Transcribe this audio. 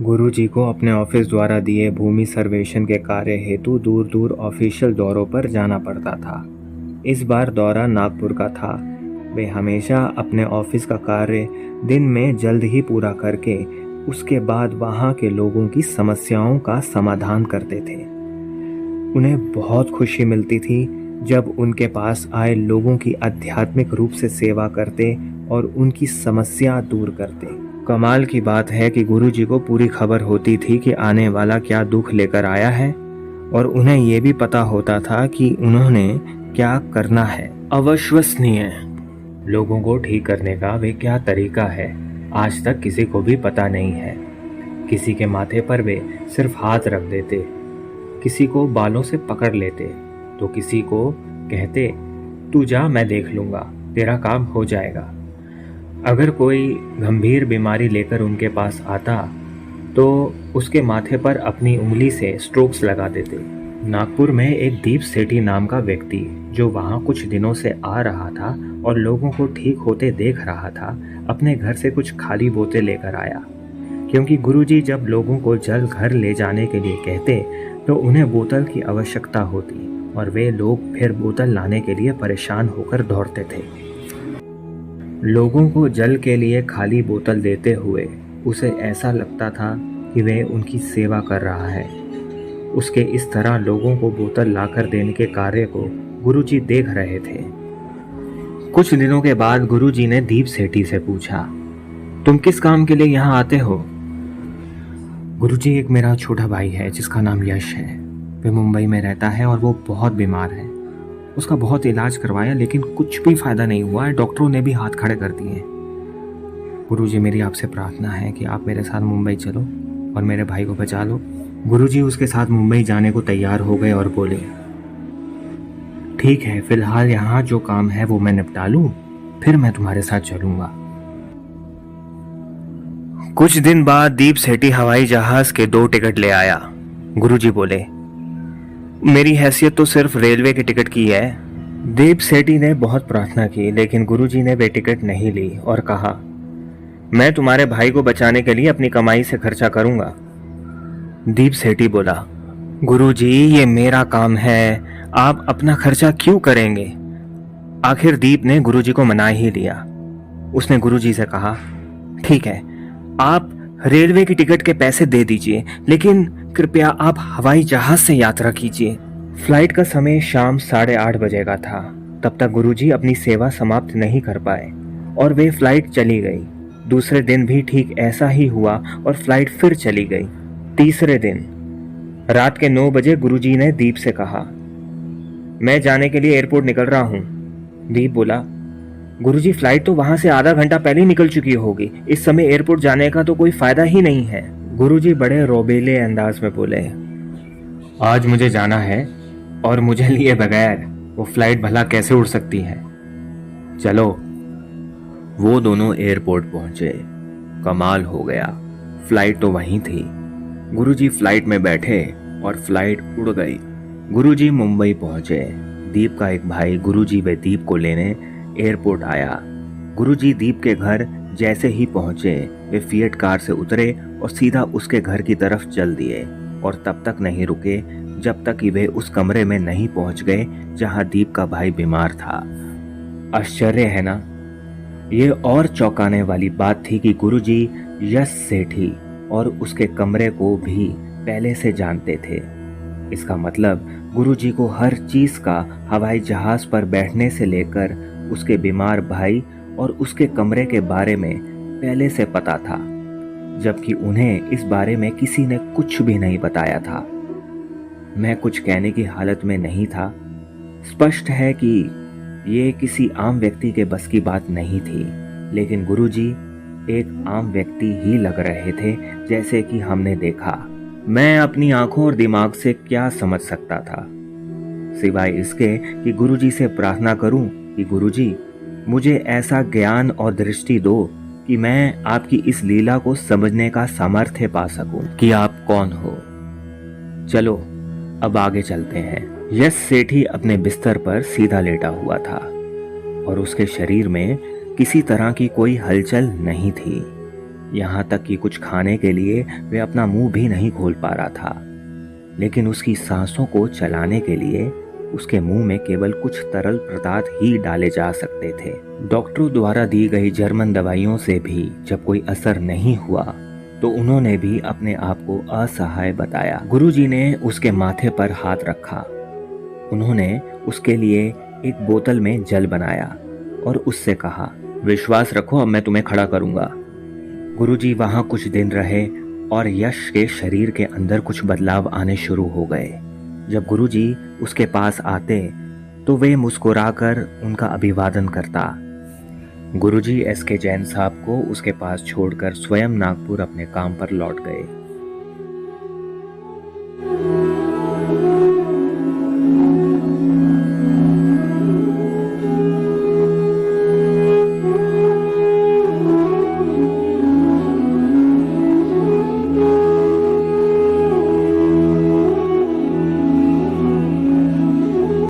गुरुजी को अपने ऑफिस द्वारा दिए भूमि सर्वेक्षण के कार्य हेतु दूर दूर ऑफिशियल दौरों पर जाना पड़ता था। इस बार दौरा नागपुर का था। वे हमेशा अपने ऑफिस का कार्य दिन में जल्द ही पूरा करके उसके बाद वहाँ के लोगों की समस्याओं का समाधान करते थे। उन्हें बहुत खुशी मिलती थी जब उनके पास आए लोगों की आध्यात्मिक रूप से सेवा करते और उनकी समस्या दूर करते। कमाल की बात है कि गुरुजी को पूरी खबर होती थी कि आने वाला क्या दुख लेकर आया है और उन्हें यह भी पता होता था कि उन्होंने क्या करना है। अविश्वसनीय। लोगों को ठीक करने का वे क्या तरीका है, आज तक किसी को भी पता नहीं है। किसी के माथे पर वे सिर्फ हाथ रख देते, किसी को बालों से पकड़ लेते, तो किसी को कहते तू जा, मैं देख लूंगा, तेरा काम हो जाएगा। अगर कोई गंभीर बीमारी लेकर उनके पास आता तो उसके माथे पर अपनी उंगली से स्ट्रोक्स लगा देते। नागपुर में एक दीप सेठी नाम का व्यक्ति जो वहाँ कुछ दिनों से आ रहा था और लोगों को ठीक होते देख रहा था, अपने घर से कुछ खाली बोतलें लेकर आया। क्योंकि गुरुजी जब लोगों को जल घर ले जाने के लिए कहते तो उन्हें बोतल की आवश्यकता होती और वे लोग फिर बोतल लाने के लिए परेशान होकर दौड़ते थे। लोगों को जल के लिए खाली बोतल देते हुए उसे ऐसा लगता था कि वह उनकी सेवा कर रहा है। उसके इस तरह लोगों को बोतल लाकर देने के कार्य को गुरुजी देख रहे थे। कुछ दिनों के बाद गुरुजी ने दीप सेठी से पूछा, तुम किस काम के लिए यहाँ आते हो? गुरुजी, एक मेरा छोटा भाई है जिसका नाम यश है। वह मुंबई में रहता है और वो बहुत बीमार है। उसका बहुत इलाज करवाया लेकिन कुछ भी फायदा नहीं हुआ है। डॉक्टरों ने भी हाथ खड़े कर दिए। गुरुजी, मेरी आपसे प्रार्थना है कि आप मेरे साथ मुंबई चलो और मेरे भाई को बचा लो। गुरुजी उसके साथ मुंबई जाने को तैयार हो गए और बोले, ठीक है, फिलहाल यहाँ जो काम है वो मैं निपटा लूं, फिर मैं तुम्हारे साथ चलूंगा। कुछ दिन बाद दीप सेठी हवाई जहाज के 2 टिकट ले आया। गुरुजी बोले, मेरी हैसियत तो सिर्फ रेलवे के टिकट की है। दीप सेठी ने बहुत प्रार्थना की लेकिन गुरुजी ने वे टिकट नहीं ली और कहा, मैं तुम्हारे भाई को बचाने के लिए अपनी कमाई से खर्चा करूंगा। दीप सेठी बोला, गुरुजी, ये मेरा काम है, आप अपना खर्चा क्यों करेंगे? आखिर दीप ने गुरुजी को मना ही लिया। उसने गुरुजी से कहा, ठीक है, आप रेलवे की टिकट के पैसे दे दीजिए, लेकिन कृपया आप हवाई जहाज से यात्रा कीजिए। फ्लाइट का समय शाम 8:30 बजे का था। तब तक गुरुजी अपनी सेवा समाप्त नहीं कर पाए और वे फ्लाइट चली गई। दूसरे दिन भी ठीक ऐसा ही हुआ और फ्लाइट फिर चली गई। तीसरे दिन रात के 9 बजे गुरुजी ने दीप से कहा, मैं जाने के लिए एयरपोर्ट निकल रहा हूँ। दीप बोला, गुरुजी, फ्लाइट तो वहां से आधा घंटा पहले ही निकल चुकी होगी, इस समय एयरपोर्ट जाने का तो कोई फायदा ही नहीं है। गुरुजी बड़े रोबेले अंदाज में बोले, आज मुझे जाना है और मुझे लिए बगैर वो फ्लाइट भला कैसे उड़ सकती है? चलो। वो दोनों एयरपोर्ट पहुंचे। कमाल हो गया, फ्लाइट तो वहीं थी। गुरुजी फ्लाइट में बैठे और फ्लाइट उड़ गई। गुरुजी मुंबई पहुंचे। दीप का एक भाई गुरुजी व दीप को लेने एयरपोर्ट आया। गुरुजी दीप के घर जैसे ही पहुंचे वे फिएट कार से उतरे और सीधा उसके घर की तरफ चल दिए और तब तक नहीं रुके जब तक कि वे उस कमरे में नहीं पहुंच गए जहां दीप का भाई बीमार था। आश्चर्य है ना? ये और चौंकाने वाली बात थी कि गुरुजी यश सेठी और उसके कमरे को भी पहले से जानते थे। इसका मतलब गुरुजी को हर चीज का हवाई जहाज पर बैठने से लेकर उसके बीमार भाई और उसके कमरे के बारे में पहले से पता था, जबकि उन्हें इस बारे में किसी ने कुछ भी नहीं बताया था। मैं कुछ कहने की हालत में नहीं था। स्पष्ट है कि ये किसी आम व्यक्ति के बस की बात नहीं थी, लेकिन गुरुजी एक आम व्यक्ति ही लग रहे थे जैसे कि हमने देखा। मैं अपनी आंखों और दिमाग से क्या समझ सकता था, सिवाय इसके कि गुरुजी से प्रार्थना करूं कि गुरुजी मुझे ऐसा ज्ञान और दृष्टि दो कि मैं आपकी इस लीला को समझने का सामर्थ्य पा सकूं कि आप कौन हो। चलो अब आगे चलते हैं। यश सेठी अपने बिस्तर पर सीधा लेटा हुआ था और उसके शरीर में किसी तरह की कोई हलचल नहीं थी। यहाँ तक कि कुछ खाने के लिए वे अपना मुंह भी नहीं खोल पा रहा था। लेकिन उसकी सांसों को चलाने के लिए उसके मुंह में केवल कुछ तरल पदार्थ ही डाले जा सकते थे। डॉक्टरों द्वारा दी गई जर्मन दवाइयों से भी जब कोई असर नहीं हुआ तो उन्होंने भी अपने आप को असहाय बताया। गुरुजी ने उसके माथे पर हाथ रखा। उन्होंने उसके लिए एक बोतल में जल बनाया और उससे कहा, विश्वास रखो, अब मैं तुम्हें खड़ा करूंगा। गुरुजी वहां कुछ दिन रहे और यश के शरीर के अंदर कुछ बदलाव आने शुरू हो गए। जब गुरुजी उसके पास आते तो वे मुस्कुराकर उनका अभिवादन करता। गुरुजी एस के जैन साहब को उसके पास छोड़कर स्वयं नागपुर अपने काम पर लौट गए।